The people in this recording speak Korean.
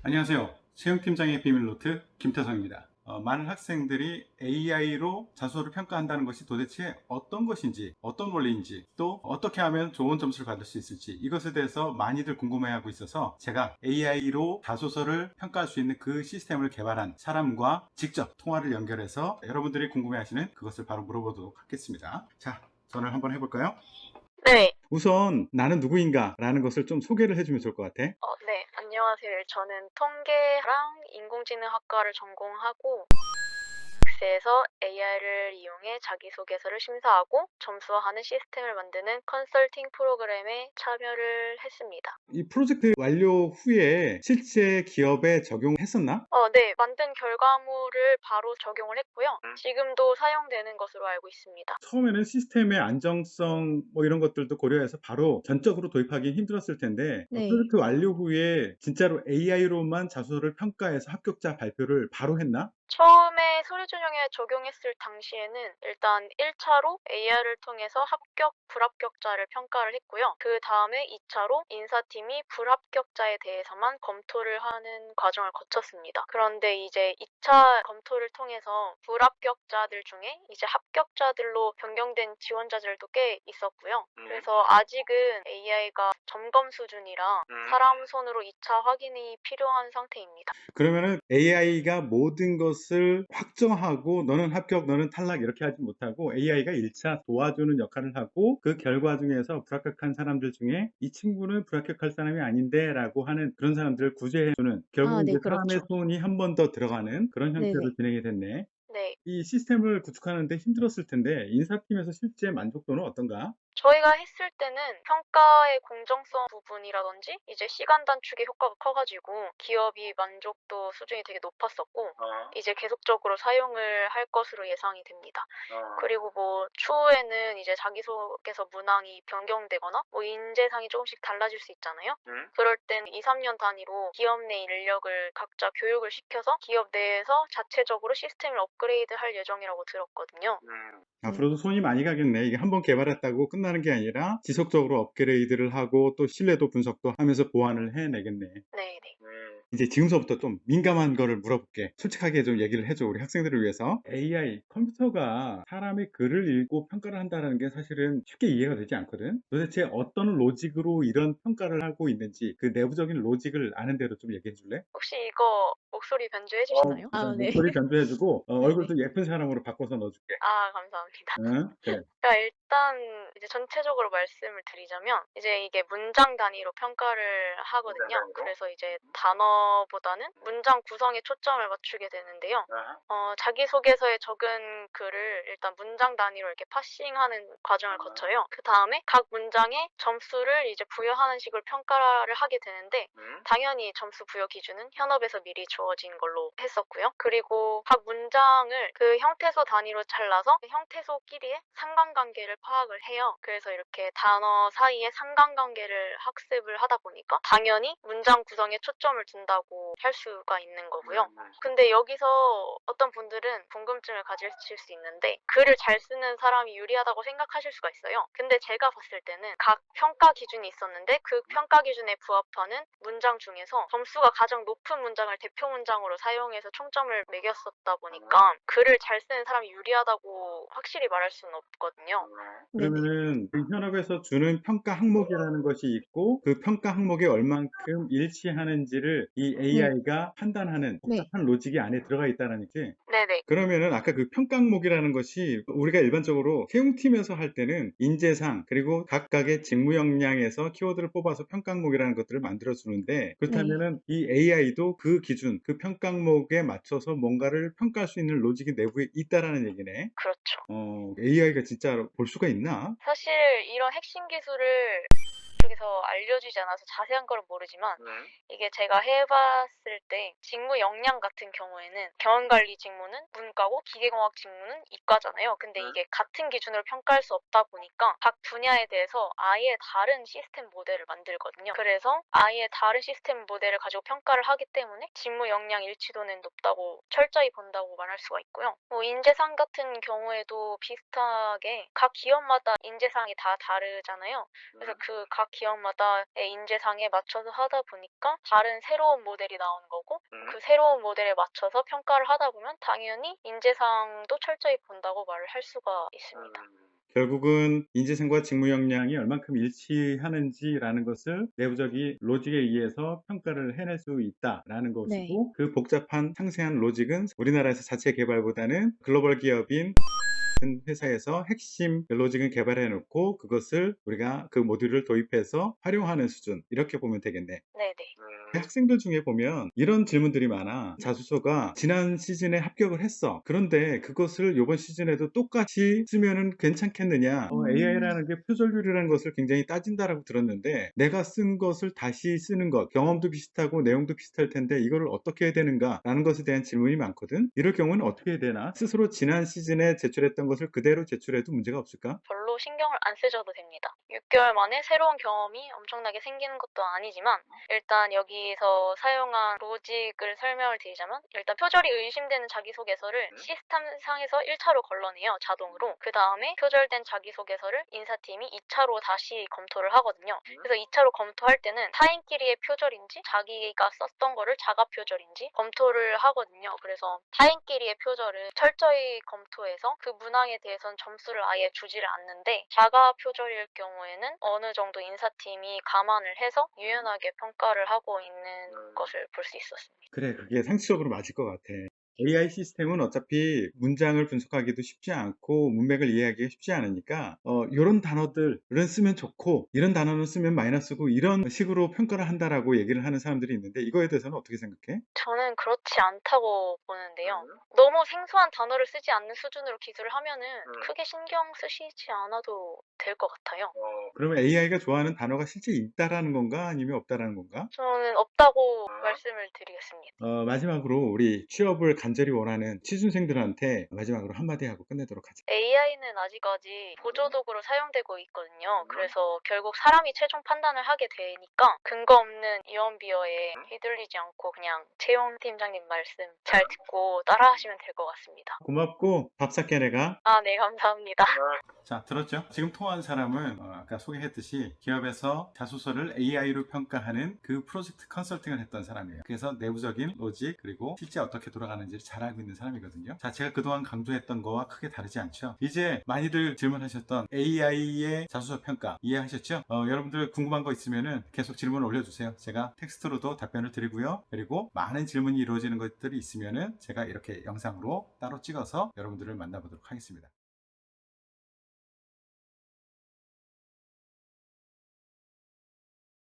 안녕하세요. 채용팀장의 비밀노트 김태성입니다. 많은 학생들이 AI로 자소를 평가한다는 것이 도대체 어떤 것인지, 어떤 원리인지, 또 어떻게 하면 좋은 점수를 받을 수 있을지 이것에 대해서 많이들 궁금해하고 있어서 제가 AI로 자소서를 평가할 수 있는 그 시스템을 개발한 사람과 직접 통화를 연결해서 여러분들이 궁금해하시는 그것을 바로 물어보도록 하겠습니다. 자, 전화를 한번 해볼까요? 네. 우선 나는 누구인가 라는 것을 좀 소개를 해주면 좋을 것 같아. 네. 안녕하세요. 저는 통계랑 인공지능학과를 전공하고 엑스에서 AI를 이용해 자기소개서를 심사하고 점수화하는 시스템을 만드는 컨설팅 프로그램에 참여를 했습니다. 이 프로젝트 완료 후에 실제 기업에 적용했었나? 네. 만든 결과물을 바로 적용을 했고요. 지금도 사용되는 것으로 알고 있습니다. 처음에는 시스템의 안정성 뭐 이런 것들도 고려해서 바로 전적으로 도입하기 힘들었을 텐데 네. 프로젝트 완료 후에 진짜로 AI로만 자소서를 평가해서 합격자 발표를 바로 했나? 처음에 서류 전형에 적용했을 당시에는 일단 1차로 AI를 통해서 합격, 불합격자를 평가를 했고요. 그 다음에 2차로 인사팀이 불합격자에 대해서만 검토를 하는 과정을 거쳤습니다. 그런데 이제 2차 검토를 통해서 불합격자들 중에 이제 합격자들로 변경된 지원자들도 꽤 있었고요. 그래서 아직은 AI가 점검 수준이라 사람 손으로 2차 확인이 필요한 상태입니다. 그러면은 AI가 모든 것을 확정하고 너는 합격, 너는 탈락 이렇게 하지 못하고 AI가 1차 도와주는 역할을 하고 그 결과 중에서 불합격한 사람들 중에 이 친구는 불합격할 사람이 아닌데 라고 하는 그런 사람들을 구제해주는 결국 네, 이제 사람의 그렇죠. 손이 한 번 더 들어가는 그런 형태로 네네. 진행이 됐네. 네. 이 시스템을 구축하는데 힘들었을 텐데 인사팀에서 실제 만족도는 어떤가? 저희가 했을 때는 평가의 공정성 부분이라든지 이제 시간 단축의 효과가 커가지고 기업이 만족도 수준이 되게 높았었고 이제 계속적으로 사용을 할 것으로 예상이 됩니다. 그리고 뭐 추후에는 이제 자기소개서 문항이 변경되거나 뭐 인재상이 조금씩 달라질 수 있잖아요. 그럴 땐 2, 3년 단위로 기업 내 인력을 각자 교육을 시켜서 기업 내에서 자체적으로 시스템을 업그레이드 할 예정이라고 들었거든요. 앞으로도 손이 많이 가겠네. 이게 한번 개발했다고 끝나는 게 아니라 지속적으로 업그레이드를 하고 또 신뢰도 분석도 하면서 보완을 해내겠네. 네네. 이제 지금서부터 좀 민감한 거를 물어볼게. 솔직하게 좀 얘기를 해줘. 우리 학생들을 위해서. AI, 컴퓨터가 사람의 글을 읽고 평가를 한다는 게 사실은 쉽게 이해가 되지 않거든. 도대체 어떤 로직으로 이런 평가를 하고 있는지 그 내부적인 로직을 아는 대로 좀 얘기해 줄래? 혹시 이거 목소리 변조해 주시나요? 일단 네. 목소리 변조해주고 네네. 얼굴도 예쁜 사람으로 바꿔서 넣어줄게. 감사합니다. 응? 그래. 그러니까 일단 이제 전체적으로 말씀을 드리자면 이제 이게 문장 단위로 평가를 하거든요. 그래서 이제 단어보다는 문장 구성에 초점을 맞추게 되는데요. 자기소개서에 적은 글을 일단 문장 단위로 이렇게 파싱하는 과정을 거쳐요. 그 다음에 각 문장에 점수를 이제 부여하는 식으로 평가를 하게 되는데 당연히 점수 부여 기준은 현업에서 미리 주어진 걸로 했었고요. 그리고 각 문장을 그 형태소 단위로 잘라서 그 형태소끼리의 상관관계를 파악을 해요. 그래서 이렇게 단어 사이에 상관관계를 학습을 하다 보니까 당연히 문장 구성에 초점을 둔다고 할 수가 있는 거고요. 근데 여기서 어떤 분들은 궁금증을 가지실 수 있는데 글을 잘 쓰는 사람이 유리하다고 생각하실 수가 있어요. 근데 제가 봤을 때는 각 평가 기준이 있었는데 그 평가 기준에 부합하는 문장 중에서 점수가 가장 높은 문장을 대표 문장으로 사용해서 총점을 매겼었다 보니까 글을 잘 쓰는 사람이 유리하다고 확실히 말할 수는 없거든요. 네네. 그러면은 그 현업에서 주는 평가 항목이라는 것이 있고 그 평가 항목에 얼만큼 일치하는지를 이 네. AI가 판단하는 네. 복잡한 로직이 안에 들어가 있다는 거지. 네네. 그러면은 아까 그 평가 항목이라는 것이 우리가 일반적으로 채용팀에서 할 때는 인재상 그리고 각각의 직무 역량에서 키워드를 뽑아서 평가 항목이라는 것들을 만들어 주는데 네. 그렇다면은 이 AI도 그 기준, 그 평가 항목에 맞춰서 뭔가를 평가할 수 있는 로직이 내부에 있다라는 얘기네. 그렇죠. AI가 진짜 볼 수가 있나? 사실 이런 핵심 기술을 쪽에서 알려주지 않아서 자세한 거는 모르지만 이게 제가 해봤을 때 직무 역량 같은 경우에는 경영관리 직무는 문과고 기계공학 직무는 이과잖아요. 근데 이게 같은 기준으로 평가할 수 없다 보니까 각 분야에 대해서 아예 다른 시스템 모델을 만들거든요. 그래서 아예 다른 시스템 모델을 가지고 평가를 하기 때문에 직무 역량 일치도는 높다고 철저히 본다고 말할 수가 있고요. 뭐 인재상 같은 경우에도 비슷하게 각 기업마다 인재상이 다 다르잖아요. 그래서 그 각 기업마다의 인재상에 맞춰서 하다 보니까 다른 새로운 모델이 나오는 거고 그 새로운 모델에 맞춰서 평가를 하다 보면 당연히 인재상도 철저히 본다고 말을 할 수가 있습니다. 결국은 인재상과 직무 역량이 얼만큼 일치하는지라는 것을 내부적인 로직에 의해서 평가를 해낼 수 있다라는 것이고 그 복잡한 상세한 로직은 우리나라에서 자체 개발보다는 글로벌 기업인 같은 회사에서 핵심 로직은 개발해 놓고 그것을 우리가 그 모듈을 도입해서 활용하는 수준 이렇게 보면 되겠네. 네네. 학생들 중에 보면 이런 질문들이 많아. 자소서가 지난 시즌에 합격을 했어. 그런데 그것을 이번 시즌에도 똑같이 쓰면은 괜찮겠느냐? AI라는 게 표절률이라는 것을 굉장히 따진다라고 들었는데 내가 쓴 것을 다시 쓰는 것, 경험도 비슷하고 내용도 비슷할 텐데 이거를 어떻게 해야 되는가라는 것에 대한 질문이 많거든. 이럴 경우는 어떻게 해야 되나? 스스로 지난 시즌에 제출했던 것을 그대로 제출해도 문제가 없을까? 별로 신경을 안 쓰셔도 됩니다. 6개월 만에 새로운 경험이 엄청나게 생기는 것도 아니지만 일단 여기서 사용한 로직을 설명을 드리자면 일단 표절이 의심되는 자기소개서를 시스템상에서 1차로 걸러내요. 자동으로. 그 다음에 표절된 자기소개서를 인사팀이 2차로 다시 검토를 하거든요. 그래서 2차로 검토할 때는 타인끼리의 표절인지 자기가 썼던 거를 자가 표절인지 검토를 하거든요. 그래서 타인끼리의 표절을 철저히 검토해서 그 문항에 대해서는 점수를 아예 주지를 않는데 자가 표절일 경우에는 어느 정도 인사팀이 감안을 해서 유연하게 평가를 하고 있는 것을 볼 수 있었습니다. 그래, 그게 상식적으로 맞을 것 같아. AI 시스템은 어차피 문장을 분석하기도 쉽지 않고 문맥을 이해하기가 쉽지 않으니까 이런 단어들은 쓰면 좋고 이런 단어는 쓰면 마이너스고 이런 식으로 평가를 한다라고 얘기를 하는 사람들이 있는데 이거에 대해서는 어떻게 생각해? 저는 그렇지 않다고 보는데요. 너무 생소한 단어를 쓰지 않는 수준으로 기술을 하면은 크게 신경 쓰시지 않아도 될 것 같아요. 그러면 AI가 좋아하는 단어가 실제 있다라는 건가 아니면 없다라는 건가? 저는 없다고 말씀을 드리겠습니다. 마지막으로 우리 취업을 간절히 원하는 취준생들한테 마지막으로 한마디 하고 끝내도록 하자. AI는 아직까지 보조도구로 사용되고 있거든요. 그래서 결국 사람이 최종 판단을 하게 되니까 근거 없는 이언비어에 휘둘리지 않고 그냥 채용 팀장님 말씀 잘 듣고 따라하시면 될 것 같습니다. 고맙고 밥 살게 내가. 아, 네, 감사합니다. 자, 들었죠? 지금 통화한 사람은 아까 소개했듯이 기업에서 자소서를 AI로 평가하는 그 프로젝트 컨설팅을 했던 사람이에요. 그래서 내부적인 로직 그리고 실제 어떻게 돌아가는지를 잘 알고 있는 사람이거든요. 자, 제가 그동안 강조했던 거와 크게 다르지 않죠? 이제 많이들 질문하셨던 AI의 자소서 평가 이해하셨죠? 여러분들 궁금한 거 있으면은 계속 질문을 올려주세요. 제가 텍스트로도 답변을 드리고요. 그리고 많은 질문이 이루어지는 것들이 있으면은 제가 이렇게 영상으로 따로 찍어서 여러분들을 만나보도록 하겠습니다.